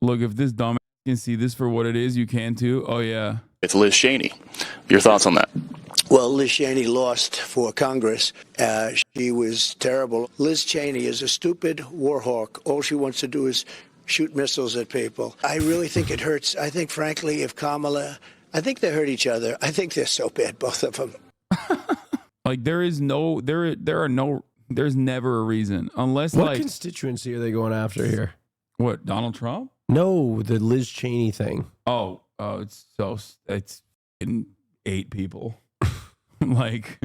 Look, if this dumbass can see this for what it is, you can too. Oh, yeah. It's Liz Cheney. Your thoughts on that? Well, Liz Cheney lost for Congress. She was terrible. Liz Cheney is a stupid war hawk. All she wants to do is shoot missiles at people. I really think it hurts. I think, frankly, if Kamala, I think they hurt each other. I think they're so bad, both of them. Like there's never a reason unless what like constituency are they going after here? What, Donald Trump? No, the Liz Cheney thing. Oh, it's in 8 people. Like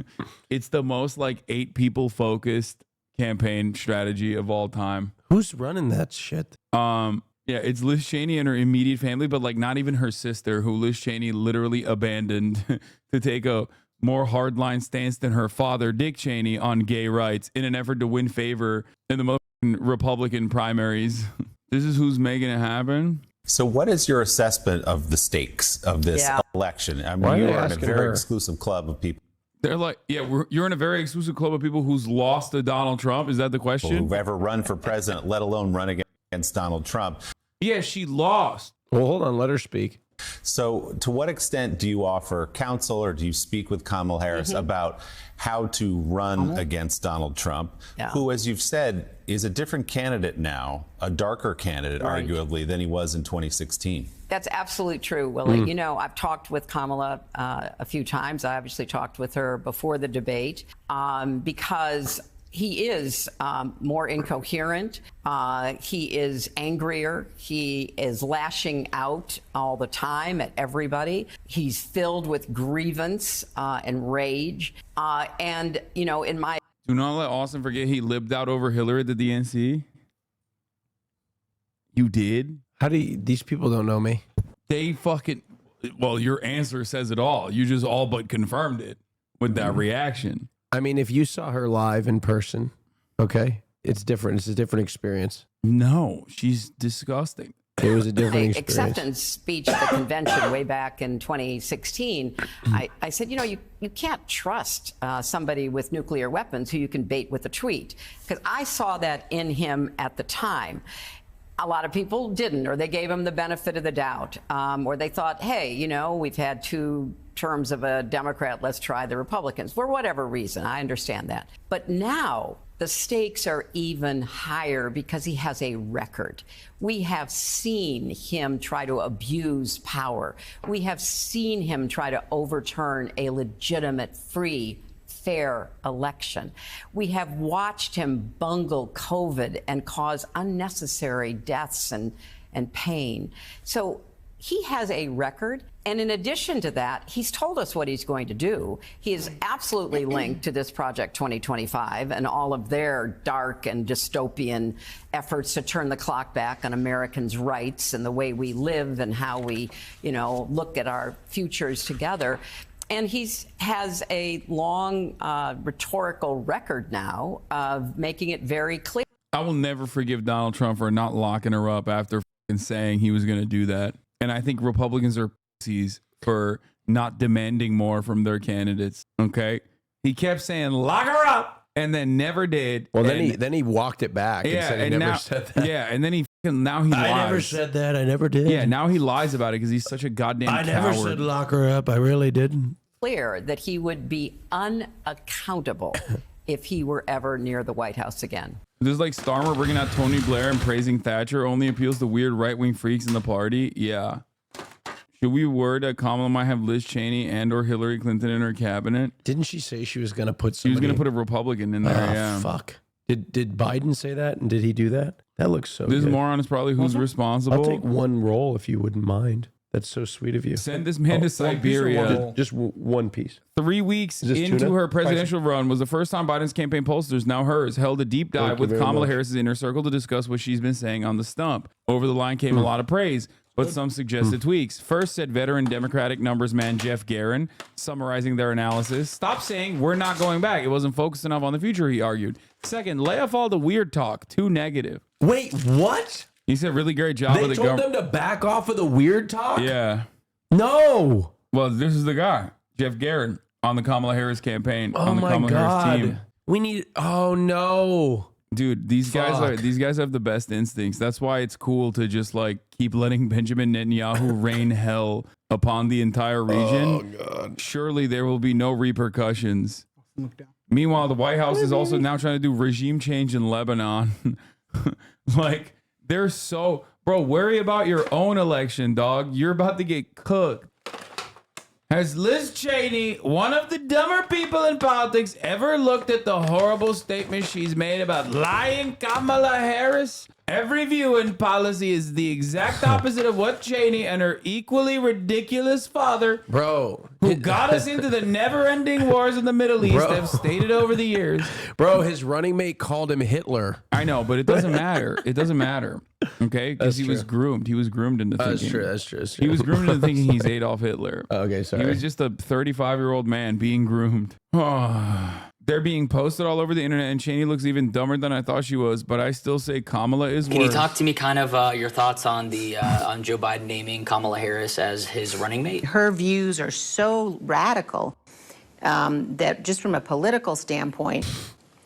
it's the most like 8 people focused campaign strategy of all time. Who's running that shit? Yeah, it's Liz Cheney and her immediate family, but like not even her sister, who Liz Cheney literally abandoned to take a more hardline stance than her father, Dick Cheney, on gay rights in an effort to win favor in the Republican primaries. This is who's making it happen. So what is your assessment of the stakes of this election? I mean, you are in a very exclusive club of people. They're like, yeah, you're in a very exclusive club of people who's lost to Donald Trump. Is that the question? Who've ever run for president, let alone run against Donald Trump. Yeah, she lost. Well, hold on, let her speak. So to what extent do you offer counsel or do you speak with Kamala Harris about how to run against Donald Trump, who, as you've said, is a different candidate now, a darker candidate, arguably, than he was in 2016? That's absolutely true, Willie. You know, I've talked with Kamala a few times. I obviously talked with her before the debate because he is more incoherent. He is angrier. He is lashing out all the time at everybody. He's filled with grievance and rage. And, you know, in my... Do not let Austin forget he libbed out over Hillary at the DNC. You did? How do you, these people don't know me? They fucking... Well, your answer says it all. You just all but confirmed it with that reaction. I mean, if you saw her live in person, okay, it's different. It's a different experience. No, she's disgusting. It was a different experience. Acceptance speech at the convention way back in 2016, I said, you know, you can't trust somebody with nuclear weapons who you can bait with a tweet, because I saw that in him at the time. A lot of people didn't, or they gave him the benefit of the doubt, or they thought, hey, you know, we've had 2 terms of a Democrat, let's try the Republicans, for whatever reason. I understand that. But now the stakes are even higher because he has a record. We have seen him try to abuse power. We have seen him try to overturn a legitimate, free, fair election. We have watched him bungle COVID and cause unnecessary deaths and pain. So he has a record. And in addition to that, he's told us what he's going to do. He is absolutely linked to this Project 2025 and all of their dark and dystopian efforts to turn the clock back on Americans' rights and the way we live and how we, you know, look at our futures together. And he has a long rhetorical record now of making it very clear. I will never forgive Donald Trump for not locking her up after saying he was going to do that. And I think Republicans are pussies for not demanding more from their candidates. Okay. He kept saying, lock her up, and then never did. Well, then he walked it back and said he never said that. Yeah. And then now he lies. I never said that. I never did. Yeah. Now he lies about it because he's such a goddamn coward. I never said lock her up. I really didn't. Clear that he would be unaccountable if he were ever near the White House again. This is like Starmer bringing out Tony Blair and praising Thatcher only appeals to weird right-wing freaks in the party. Yeah. Should we word that Kamala might have Liz Cheney and or Hillary Clinton in her cabinet? Didn't she say she was going to put somebody? She was going to put a Republican in there, yeah. Fuck. Did Biden say that? And did he do that? That looks so This good. moron is probably who's responsible. I'll take one roll if you wouldn't mind. That's so sweet of you. Send this man to Siberia. Just one piece. 3 weeks into her presidential run was the first time Biden's campaign pollsters, now hers, held a deep dive with Kamala Harris's inner circle to discuss what she's been saying on the stump. Over the line came a lot of praise, but some suggested tweaks. First, said veteran Democratic numbers man Jeff Guerin, summarizing their analysis. Stop saying we're not going back. It wasn't focused enough on the future, he argued. Second, lay off all the weird talk. Too negative. Wait, what? He said really great job They of the told them to back off of the weird talk? Yeah. No. Well, this is the guy, Jeff Guerin, on the Kamala Harris campaign. Oh on the my Kamala God. Harris team. We need, oh no. Dude, these guys have the best instincts. That's why it's cool to just like keep letting Benjamin Netanyahu rain hell upon the entire region. Oh God. Surely there will be no repercussions. Meanwhile, the White House is also now trying to do regime change in Lebanon. Like, they're so... Bro, worry about your own election, dog. You're about to get cooked. Has Liz Cheney, one of the dumber people in politics, ever looked at the horrible statement she's made about lying Kamala Harris? Every view and policy is the exact opposite of what Cheney and her equally ridiculous father, who got us into the never-ending wars in the Middle East, have stated over the years. Bro, his running mate called him Hitler. I know, but it doesn't matter. It doesn't matter. Okay? Because he was groomed. He was groomed into thinking. That's true. He was groomed into thinking he's Adolf Hitler. Okay, sorry. He was just a 35-year-old man being groomed. They're being posted all over the internet, and Cheney looks even dumber than I thought she was, but I still say Kamala is worse. Can you talk to me kind of your thoughts on the on Joe Biden naming Kamala Harris as his running mate? Her views are so radical that just from a political standpoint,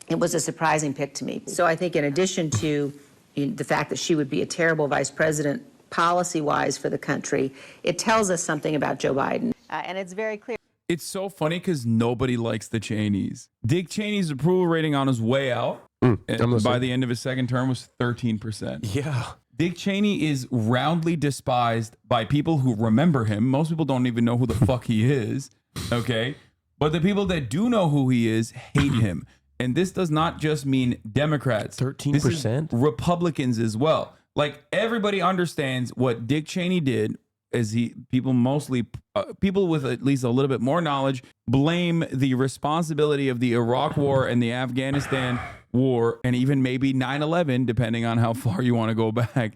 it was a surprising pick to me. So I think in addition to the fact that she would be a terrible vice president policy-wise for the country, it tells us something about Joe Biden. And it's very clear. It's so funny because nobody likes the Cheneys. Dick Cheney's approval rating on his way out by the end of his second term was 13%. Yeah. Dick Cheney is roundly despised by people who remember him. Most people don't even know who the fuck he is. Okay. But the people that do know who he is hate him. And this does not just mean Democrats. 13%? Republicans as well. Like, everybody understands what Dick Cheney did. People with at least a little bit more knowledge blame the responsibility of the Iraq War and the Afghanistan War and even maybe 9/11, depending on how far you want to go back,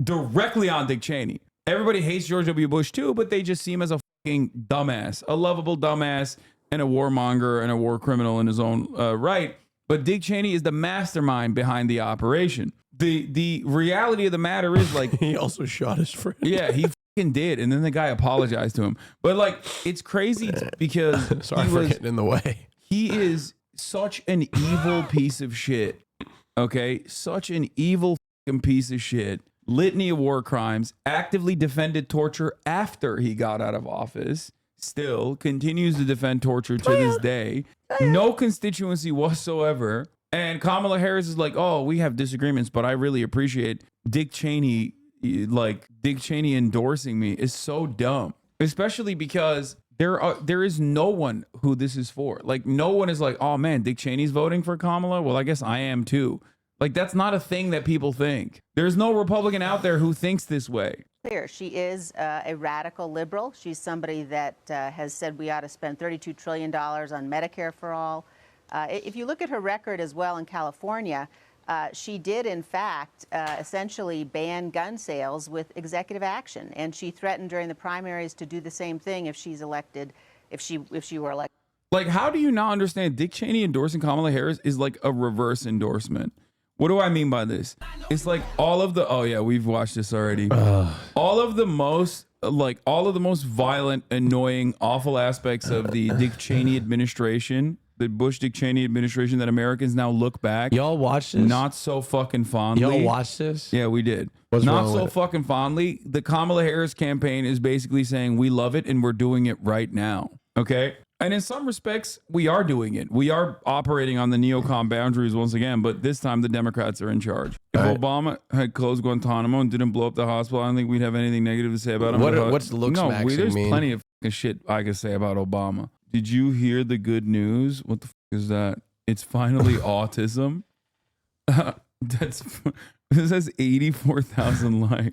directly on Dick Cheney. Everybody hates George W. Bush too, but they just see him as a fucking dumbass, a lovable dumbass and a warmonger and a war criminal in his own right. But Dick Cheney is the mastermind behind the operation. The reality of the matter is, like, he also shot his friend. Yeah, he did, and then the guy apologized to him. But like, it's crazy because sorry for getting in the way. He is such an evil piece of shit. Okay, such an evil fucking piece of shit. Litany of war crimes. Actively defended torture after he got out of office. Still continues to defend torture to this day. No constituency whatsoever. And Kamala Harris is like, oh, we have disagreements, but I really appreciate Dick Cheney. Like, Dick Cheney endorsing me is so dumb, especially because there is no one who this is for. Like, no one is like, oh man, Dick Cheney's voting for Kamala. Well, I guess I am too. Like, that's not a thing that people think. There's no Republican out there who thinks this way. Clear. She is a radical liberal. She's somebody that has said we ought to spend $32 trillion on Medicare for all. If you look at her record as well in California, she did, in fact, essentially ban gun sales with executive action. And she threatened during the primaries to do the same thing if she's elected, if she were elected. Like, how do you not understand Dick Cheney endorsing Kamala Harris is like a reverse endorsement? What do I mean by this? It's like all of the, oh yeah, we've watched this already. All of the most violent, annoying, awful aspects of the Dick Cheney administration, the Bush Dick Cheney administration, that Americans now look back. Y'all watch this? Not so fucking fondly. Y'all watch this? Yeah, we did. What's not wrong so with it? fucking fondly. The Kamala Harris campaign is basically saying we love it and we're doing it right now. Okay? And in some respects, we are doing it. We are operating on the neocon boundaries once again, but this time the Democrats are in charge. If Obama had closed Guantanamo and didn't blow up the hospital, I don't think we'd have anything negative to say about him. What's looks maxing there's mean? plenty of fucking shit I could say about Obama. Did you hear the good news? What the fuck is that? It's finally autism. This has 84,000 likes.